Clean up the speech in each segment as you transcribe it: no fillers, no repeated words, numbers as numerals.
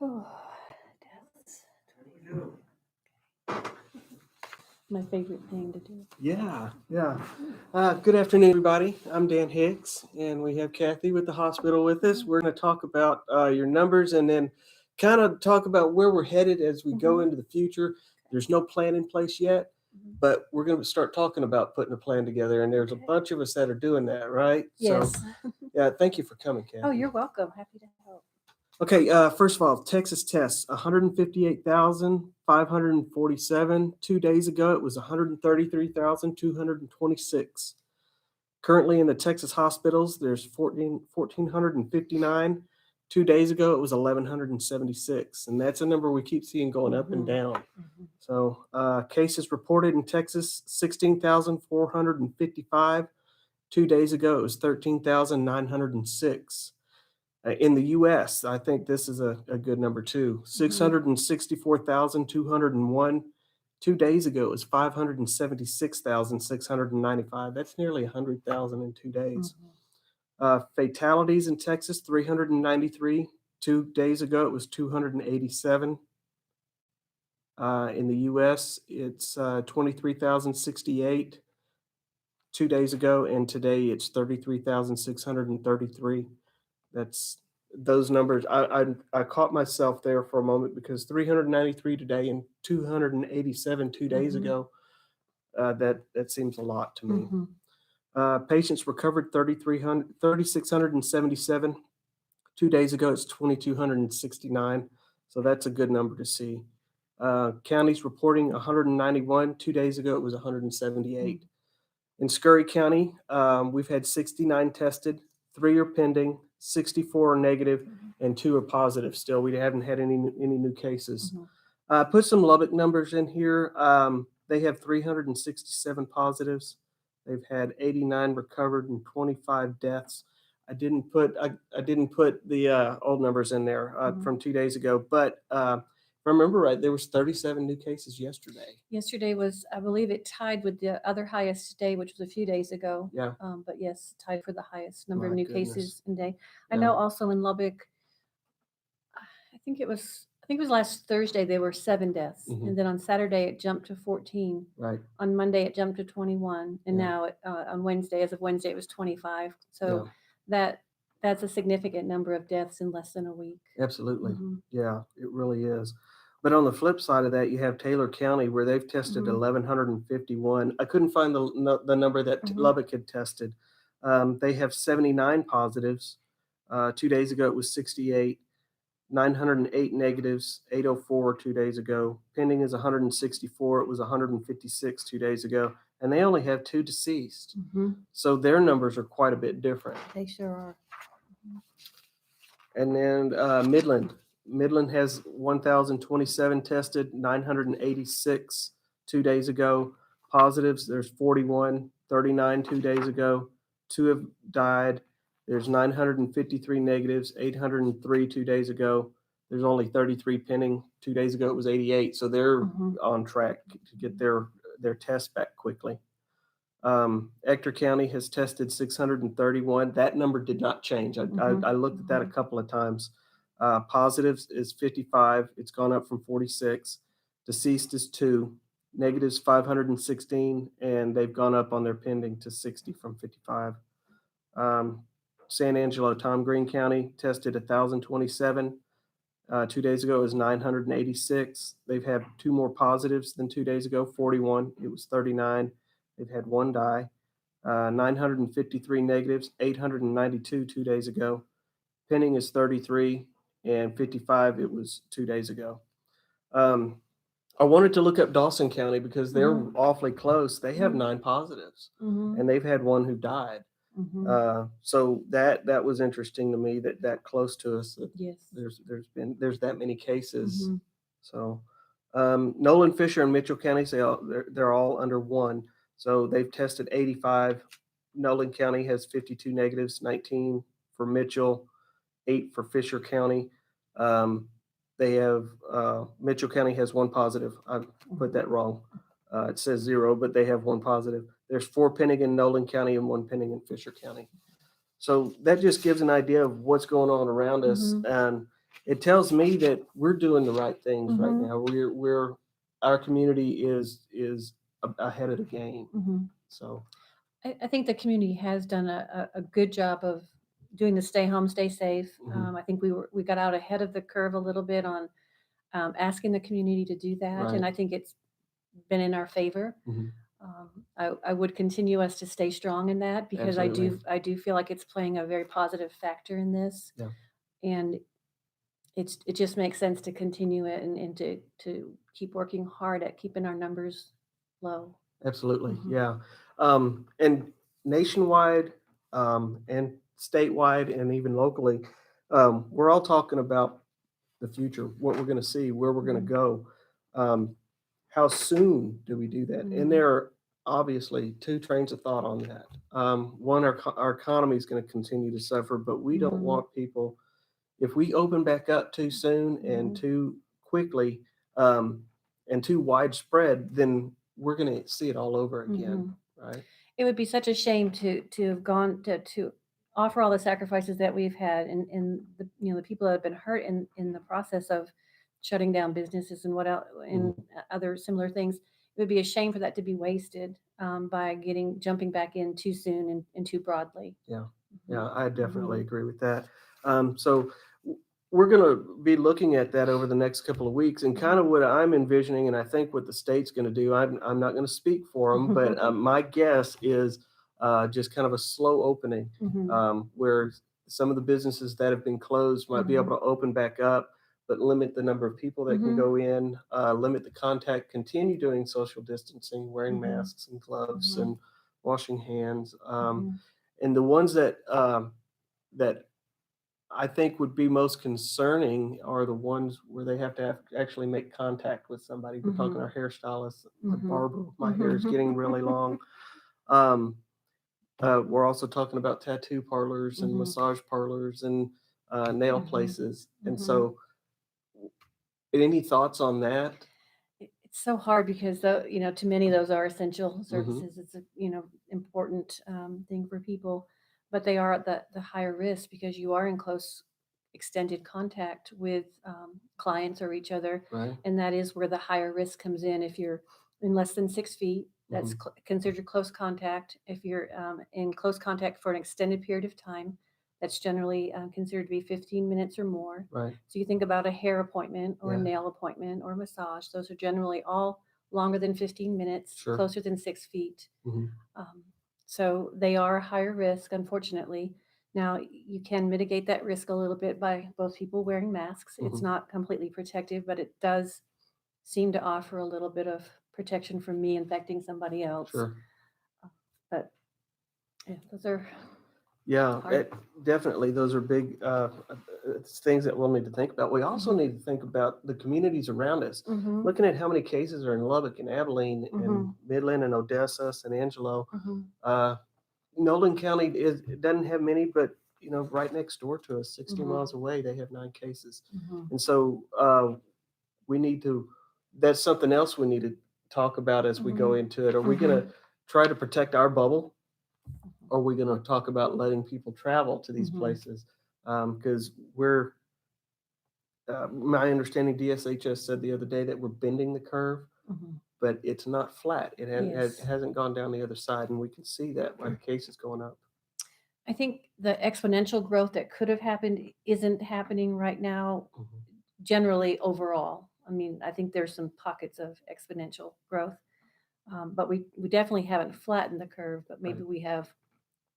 Oh, deaths. My favorite thing to do. Yeah. Good afternoon, everybody. I'm Dan Hicks, and we have Kathy with the hospital with us. We're going to talk about your numbers and then kind of talk about where we're headed as we go into the future. There's no plan in place yet, but we're going to start talking about putting a plan together, and there's a bunch of us that are doing that, right? Yes. So, yeah, thank you for coming, Kathy. Oh, you're welcome. Happy to help. Okay, first of all, Texas tests 158,547. 2 days ago, it was 133,226. Currently in the Texas hospitals, there's 1,459. 2 days ago, it was 1,176. And that's a number we keep seeing going up and down. So cases reported in Texas, 16,455. 2 days ago, it was 13,906. In the U.S., I think this is a good number too. 664,201. 2 days ago, it was 576,695. That's nearly 100,000 in 2 days. Fatalities in Texas, 393. 2 days ago, it was 287. In the U.S., it's 23,068. 2 days ago, and today it's 33,633. That's those numbers. I caught myself there for a moment because 393 today and 287 2 days ago. That seems a lot to me. Patients recovered 3,677. 2 days ago, it's 2,269. So that's a good number to see. Counties reporting 191. 2 days ago, it was 178. In Scurry County, we've had 69 tested, 3 are pending, 64 are negative, and 2 are positive still. We haven't had any new cases. Put some Lubbock numbers in here. They have 367 positives. They've had 89 recovered and 25 deaths. I didn't put the old numbers in there from 2 days ago, but if I remember right, there was 37 new cases yesterday. Yesterday was, I believe it tied with the other highest day, which was a few days ago. Yeah. But yes, tied for the highest number of My new goodness. cases in day. I Yeah. know also in Lubbock, I think it was last Thursday, there were 7 deaths. And then on Saturday, it jumped to 14. Right. On Monday, it jumped to 21. And Yeah. now on Wednesday, as of Wednesday, it was 25. So Yeah. that's a significant number of deaths in less than a week. Absolutely. Yeah, it really is. But on the flip side of that, you have Taylor County where they've tested 1,151. I couldn't find the number that Lubbock had tested. They have 79 positives. 2 days ago, it was 68. 908 negatives, 804 2 days ago. Pending is 164. It was 156 2 days ago. And they only have 2 deceased. So their numbers are quite a bit different. They sure are. And then Midland has 1,027 tested, 986 2 days ago. Positives, there's 41, 39 2 days ago. 2 have died. There's 953 negatives, 803 2 days ago. There's only 33 pending. 2 days ago, it was 88. So they're on track to get their tests back quickly. Ector County has tested 631. That number did not change. I looked at that a couple of times. Positives is 55. It's gone up from 46. Deceased is 2. Negatives 516, and they've gone up on their pending to 60 from 55. San Angelo, Tom Green County tested 1,027. 2 days ago, it was 986. They've had 2 more positives than 2 days ago, 41. It was 39. They've had 1 die. 953 negatives, 892 2 days ago. Pending is 33, and 55 it was 2 days ago. I wanted to look up Dawson County because they're awfully close. They have 9 positives, and they've had 1 who died. So that was interesting to me that close to us. Yes. There's that many cases. So Nolan, Fisher, and Mitchell counties, they're all under 1. So they've tested 85. Nolan County has 52 negatives, 19 for Mitchell, 8 for Fisher County. They have Mitchell County has 1 positive. I put that wrong. It says 0, but they have 1 positive. There's 4 pending in Nolan County and 1 pending in Fisher County. So that just gives an idea of what's going on around us. And it tells me that we're doing the right things right Mhm. now. Our community is ahead of the game. Mhm. So I think the community has done a good job of doing the stay home, stay safe. Mhm. I think we got out ahead of the curve a little bit on asking the community to do that, and right. I think it's been in our favor. Mhm. I would continue us to stay strong in that because Absolutely. I do feel like it's playing a very positive factor in this, Yeah. and it just makes sense to continue it and to keep working hard at keeping our numbers low. Absolutely. Mhm. Yeah. And nationwide, and statewide, and even locally, we're all talking about the future, what we're going to see, where we're going to Mhm. go. Um, how soon do we do that? And Mhm. there are obviously two trains of thought on that. One, our economy is going to continue to suffer, but we don't Mhm. want people, if we open back up too soon and Mhm. too quickly, um, and too widespread, then we're going to see it all over again, Mhm. right? It would be such a shame to have gone to offer all the sacrifices that we've had and the the people that have been hurt in the process of shutting down businesses and what else and Mhm. other similar things. It would be a shame for that to be wasted by jumping back in too soon and too broadly. Yeah, Mhm. yeah, I definitely Mhm. agree with that. So we're going to be looking at that over the next couple of weeks, and kind of what I'm envisioning, and I think what the state's going to do. I'm not going to speak for them, but Mhm. my guess is just kind of a slow opening, Mhm. where some of the businesses that have been closed might be able Mhm. to open back up, but limit the number of people that can Mhm. go in, limit the contact, continue doing social distancing, wearing Mhm. masks and gloves, Mhm. and washing hands. Mhm. And the ones that I think would be most concerning are the ones where they have to actually make contact with somebody. We're talking Mhm. our hairstylist, the Mhm. barber. My hair is getting really Mhm. long. Um, we're also talking about tattoo parlors and Mhm. massage parlors and nail Mhm. places. And Mhm. so, any thoughts on that? It's so hard because to many of those are essential Hmm. services. It's a important thing for people, but they are at the higher risk because you are in close extended contact with clients or each other, Right. and that is where the higher risk comes in. If you're in less than 6 feet, that's Hmm. considered close contact. If you're in close contact for an extended period of time, that's generally considered to be 15 minutes or more. Right. So you think about a hair appointment or a Yeah. nail appointment or massage, those are generally all longer than 15 minutes, Sure. closer than 6 feet. Hmm. Um, so they are higher risk, unfortunately. Now, you can mitigate that risk a little bit by both people wearing masks. It's Hmm. not completely protective, but it does seem to offer a little bit of protection from me infecting somebody else. Sure. But yeah, those are Yeah, hard. definitely. Those are big things that we'll need to think about. We also Hmm. need to think about the communities around us. Hmm. Looking at how many cases are in Lubbock and Abilene and Hmm. Midland and Odessa, San Angelo. Hmm. Uh, Nolan County it doesn't have many, but right next door to us, 60 Hmm. miles away, they have 9 cases. Hmm. And so we need to. That's something else we need to talk about as we go Hmm. into it. Are we going Hmm. to try to protect our bubble? Are we going to talk about letting people travel to these Hmm. places? Because my understanding, DSHS said the other day that we're bending the curve, Hmm. but it's not flat. It Yes. hasn't gone down the other side, and we can see that by the cases going up. I think the exponential growth that could have happened isn't happening right now, Mhm. generally overall. I mean, I think there's some pockets of exponential growth, but we definitely haven't flattened the curve, but maybe Right. we have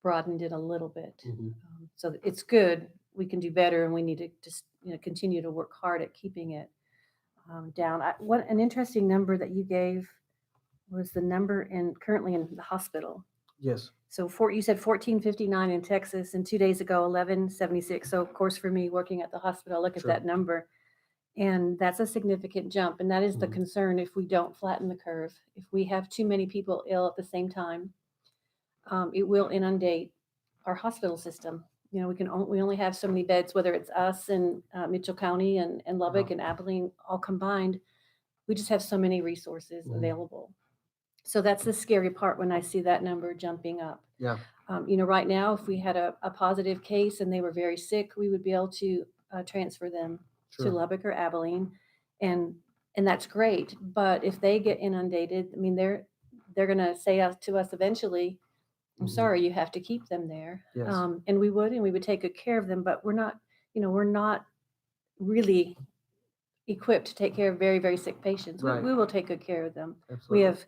broadened it a little bit. Hmm. So it's good. We can do better, and we need to just continue to work hard at keeping it down. What an interesting number that you gave was the number currently in the hospital. Yes. So you said 1459 in Texas, and 2 days ago 1176. So of course, for me working at the hospital, I look at Sure. that number, and that's a significant jump. And that is the Hmm. concern if we don't flatten the curve. If we have too many people ill at the same time, it will inundate our hospital system. We only have so many beds, whether it's us and Mitchell County and Yeah. Lubbock and Abilene all combined. We just have so many resources Hmm. available. So that's the scary part when I see that number jumping up. Yeah. Right now, if we had a positive case and they were very sick, we would be able to transfer them to Sure. Lubbock or Abilene, and and that's great. But if they get inundated, I mean, they're going to say to us eventually, "I'm Mhm. sorry, you have to keep them there," Yes. and we would take good care of them. But we're not really equipped to take care of very, very sick patients. Right. We will take good care of them. We Absolutely. have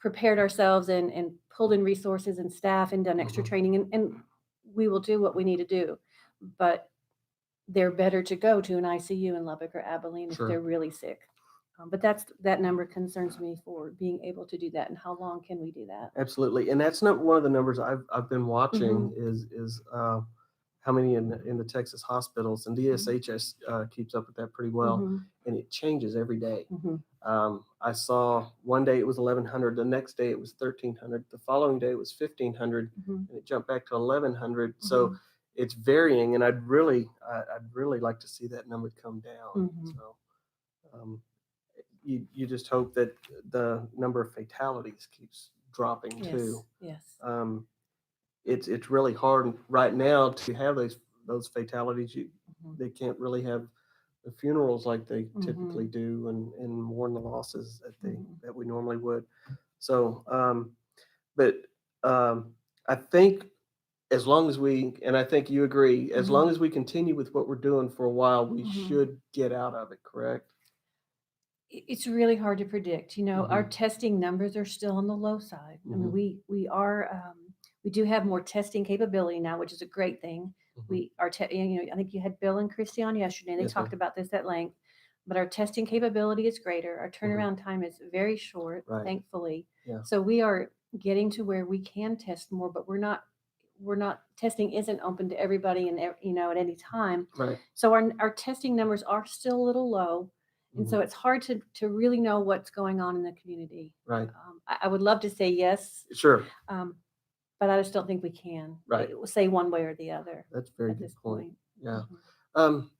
prepared ourselves and pulled in resources and staff and done extra Mhm. training, and we will do what we need to do. But they're better to go to an ICU in Lubbock or Abilene if Sure. they're really sick. But that number concerns me for being able to do that, and how long can we do that? Absolutely. And that's not one of the numbers I've been watching Mhm. is how many in the Texas hospitals, and DSHS keeps up with that pretty well, Mhm. and it changes every day. Mhm. I saw one day it was 1,100, the next day it was 1,300, the following day it was 1,500, Mhm. and it jumped back to 1,100. So Mhm. it's varying, and I'd really like to see that number come down. Mhm. So um, you just hope that the number of fatalities keeps dropping Yes. too. Yes. Um, it's really hard right now to have those fatalities. Mhm. They can't really have the funerals like they typically Mhm. do and mourn the losses Mhm. that we normally would. So, but I think as long as and I think you agree, as long Mhm. as we continue with what we're doing for a while, we Mhm. should get out of it. Correct? It's really hard to predict. Our Mm-hmm. testing numbers are still on the low side. I mean, Mm-hmm. we do have more testing capability now, which is a great thing. Mm-hmm. We are, I think you had Bill and Christy on yesterday. They Yes, talked ma'am. about this at length. But our testing capability is greater. Our Mm-hmm. turnaround time is very short, Right. thankfully. Yeah. So we are getting to where we can test more, but we're not testing isn't open to everybody and at any time. Right. So our testing numbers are still a little low, and Mm-hmm. so it's hard to really know what's going on in the community. Right. I would love to say yes, Sure. but I just don't think we can Right. say one way or the other That's a very at good this point. point. Yeah. Mhm. Um,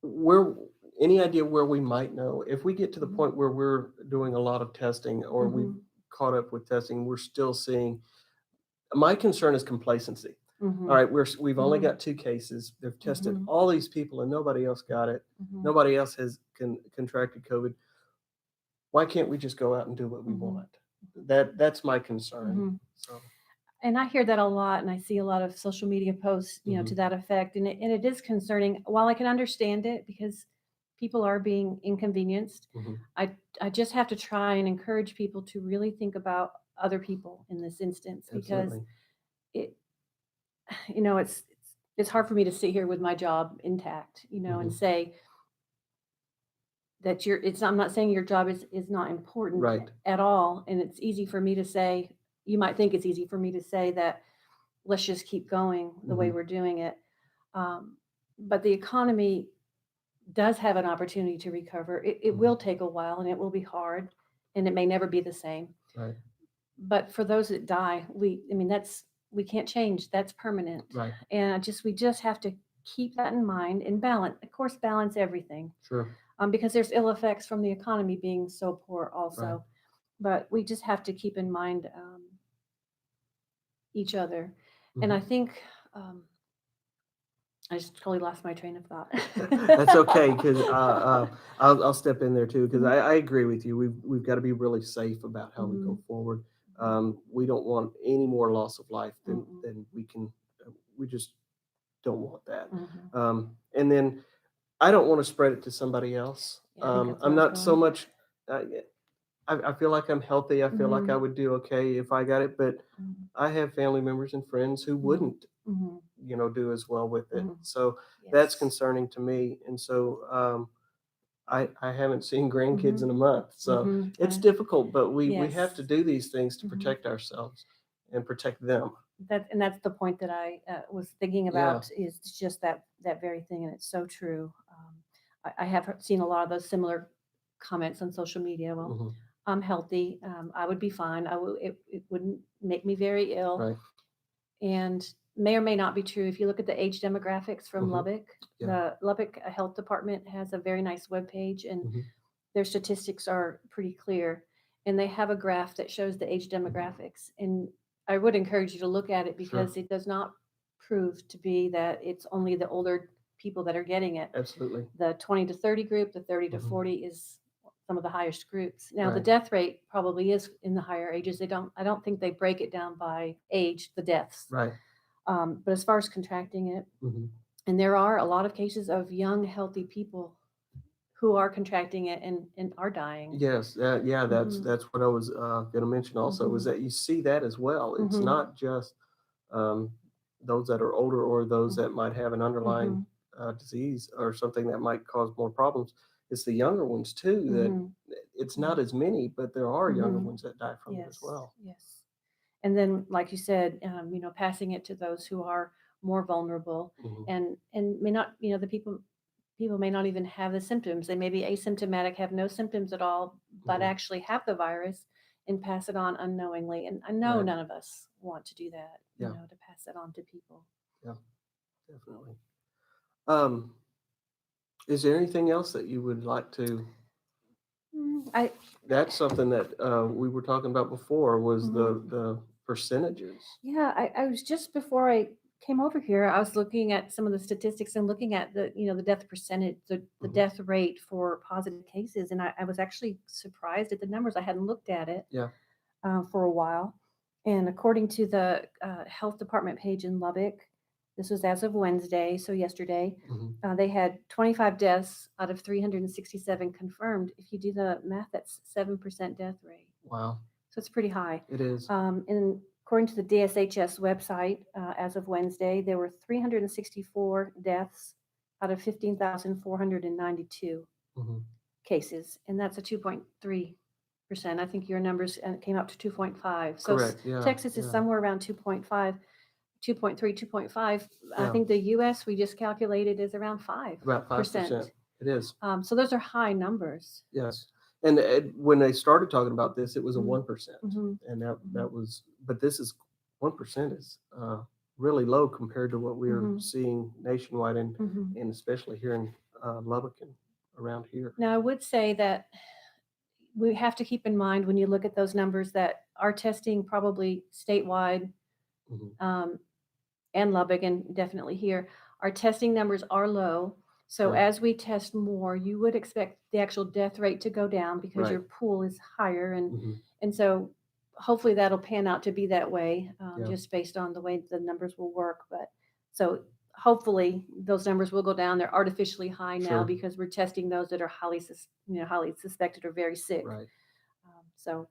where any idea where we might know if we get to the Mhm. point where we're doing a lot of testing or we've Mhm. caught up with testing, we're still seeing. My concern is complacency. All Mhm. right, we've only Mhm. got 2 cases. They've tested Mhm. all these people and nobody else got it. Mhm. Nobody else has contracted COVID. Why can't we just go out and do what we Mhm. want? That's my concern. Mhm. So And I hear that a lot, and I see a lot of social media posts, to mhm, that effect, and it is concerning. While I can understand it because people are being inconvenienced, mhm, I just have to try and encourage people to really think about other people in this instance because absolutely. it, it's hard for me to sit here with my job intact, and Mhm, say that I'm not saying your job is not important right. at all, and it's easy for me to say. You might think it's easy for me to say that let's just keep going the way Mhm, we're doing it. Um, but the economy does have an opportunity to recover. It mhm, will take a while and it will be hard and it may never be the same. right. But for those that die, we can't change. That's permanent. Right. And we just have to keep that in mind and balance, of course, balance everything. Sure. Because there's ill effects from the economy being so poor Right. also. But we just have to keep in mind each other. And I Mhm. think I just totally lost my train of thought. That's okay because I'll step in there too because Mhm, I agree with you. We've got to be really safe about how we go mhm, forward. mhm, We don't want any more loss of life mm-mm, than we can. We just don't want that. mhm. And then I don't want to spread it to somebody else. Yeah, I think that's where I'm I was not so going. much. Uh, I feel like I'm healthy. I feel like I Mhm, would do okay if I got it, but mhm, I have family members and friends who mhm, wouldn't, mhm, do as well with it. mhm. So that's Yes. concerning to me. And so I haven't seen grandkids in Mhm, a month. So mhm. it's difficult, but we have to Yes. do these things to Mhm. protect ourselves and protect them. That's the point that I was thinking Yeah. about is just that very thing, and it's so true. I have seen a lot of those similar comments on social media. Well, Hmm. I'm healthy. I would be fine. It wouldn't make me very ill. Right. And may or may not be true. If you look at the age demographics from Hmm. Lubbock, Yeah. the Lubbock Health Department has a very nice webpage, and Hmm. their statistics are pretty clear. And they have a graph that shows the age demographics. And I would encourage you to look at it Sure. because it does not prove to be that it's only the older people that are getting it. Absolutely. The 20 to 30 group, the 30 to Mhm. 40 is some of the highest groups. Now the Right. death rate probably is in the higher ages. I don't think they break it down by age, the deaths. Right. But as far as contracting it, Mhm. and there are a lot of cases of young, healthy people who are contracting it and are dying. Yes, yeah, Mhm. that's what I was going to mention also, is Mhm. that you see that as well. It's Mhm. not just um, those that are older or those that Mhm. might have an underlying Mhm. disease or something that might cause more problems. It's the younger ones too that Mhm. it's not Yeah. as many, but there are younger Mhm. ones that die from it as Yes. well. Yes. And then, like you said, passing it to those who are more vulnerable Hmm. and may not, the people may not even have the symptoms. They may be asymptomatic, have no symptoms at all, but Hmm. actually have the virus and pass it on unknowingly. And I know Right. none of us want to do that, Yeah. to pass it on to people. Yeah. Definitely. Um, is there anything else that you would like to? I That's something that we were talking about before was mhm. the percentages. Yeah, I was just before I came over here, I was looking at some of the statistics and looking at the death percentage, the Hmm. death rate for positive cases. And I was actually surprised at the numbers. I hadn't looked at it Yeah. for a while. And according to the health department page in Lubbock, this was as of Wednesday, so yesterday, Hmm. they had 25 deaths out of 367 confirmed. If you do the math, that's 7% death rate. Wow. So it's pretty high. It is. And according to the DSHS website, as of Wednesday, there were 364 deaths out of 15,492 Hmm. cases, and that's a 2.3%. I think your numbers came up to 2.5. So Correct. Yeah. Texas is Yeah. somewhere around 2.5, 2.3, 2.5. I Yeah. think the US we just calculated is around 5%. About 5%. It is. So those are high numbers. Yes. And when they started talking about this, it was a Mhm. 1%, Mhm. and that Mhm. that was. But this is 1% is really low compared to what we're Mhm. seeing nationwide, Mhm. and especially here in Lubbock and around here. Now, I would say that we have to keep in mind when you look at those numbers that our testing probably statewide, Hmm. um, and Lubbock and definitely here, our testing numbers are low. So Sure. as we test more, you would expect the actual death rate to go down because Right. your pool is higher, Hmm. and so hopefully that'll pan out to be that way, Yeah. just based on the way the numbers will work. But so hopefully those numbers will go down. They're artificially high now Sure. because we're testing those that are highly suspected or very sick. Right. So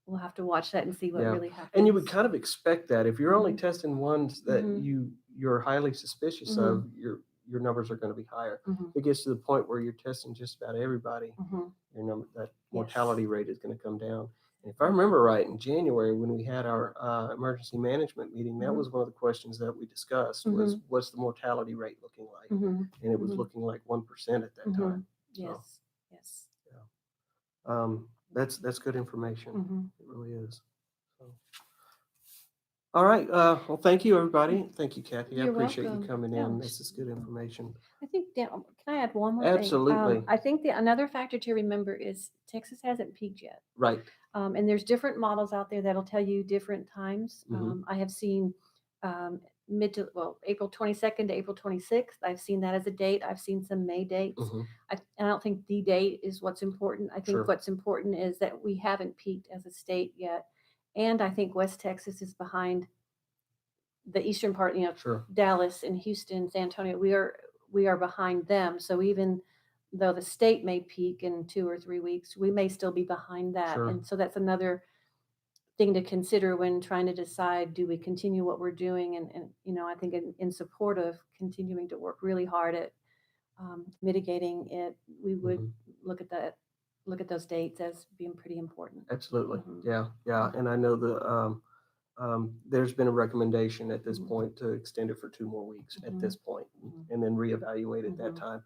we'll have to watch that and see what Yeah. really And you would happens. kind of expect that if you're only Mhm. testing ones that Mhm. you're highly suspicious of, Mhm. your numbers are going to be higher. Mhm. If it gets to the point where you're testing just about everybody, Mhm. your number that Yes. mortality rate is going to come down. And if I Mhm. remember right, in January when we had our emergency management meeting, that Mhm. was one of the questions that we discussed was Mhm. what's the mortality rate looking like, Mhm. and it was Mhm. looking like 1% at that time. Mhm. So Yes. Yes. yeah, that's good information. Mhm. It really is. So. All right. Well, thank you, everybody. Thank you, Kathy. I You're appreciate you welcome. coming Yeah. in. This is good information. I think can I add one more thing? Absolutely. I think another factor to remember is Texas hasn't peaked yet. Right. And there's different models out there that'll tell you different times. Hmm. I have seen um, April 22nd to April 26th. I've seen that as a date. I've seen some May dates. Hmm. I don't think the date is what's important. I think Sure. what's important is that we haven't peaked as a state yet. And I think West Texas is behind the eastern part, Sure. Dallas and Houston, San Antonio. We are behind them. So even though the state may peak in 2 or 3 weeks, we may still be behind that. Sure. And so that's another thing to consider when trying to decide, do we continue what we're doing? And I think in support of continuing to work really hard at mitigating it, we would Hmm. look at those dates as being pretty important. Absolutely. Hmm. Yeah. Yeah. And I know there's been a recommendation at this Hmm. point to extend it for 2 more weeks at Hmm. this point, Hmm. and then reevaluate at that Hmm.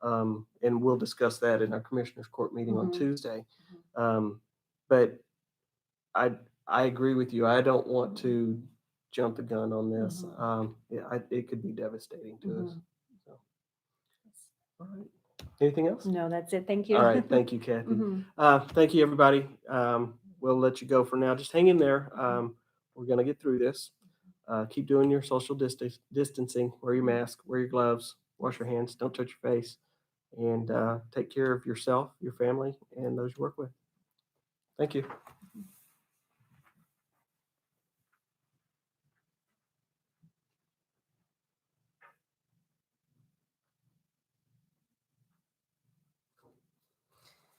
time. And we'll discuss that in our commissioners court meeting on Hmm. Tuesday. Um, but I I agree with you. I don't want to jump the gun on this. Hmm. Yeah, it could be devastating to us. Hmm. So, all right. Anything else? No, that's it. Thank All you. right. Thank you, Kathy. Hmm. Thank you, everybody. We'll let you go for now. Just hang in there. Hmm. We're going to get through this. Keep doing your social distancing. Wear your mask. Wear your gloves. wash your hands, don't touch your face, and take care of yourself, your family, and those you work with. Thank you.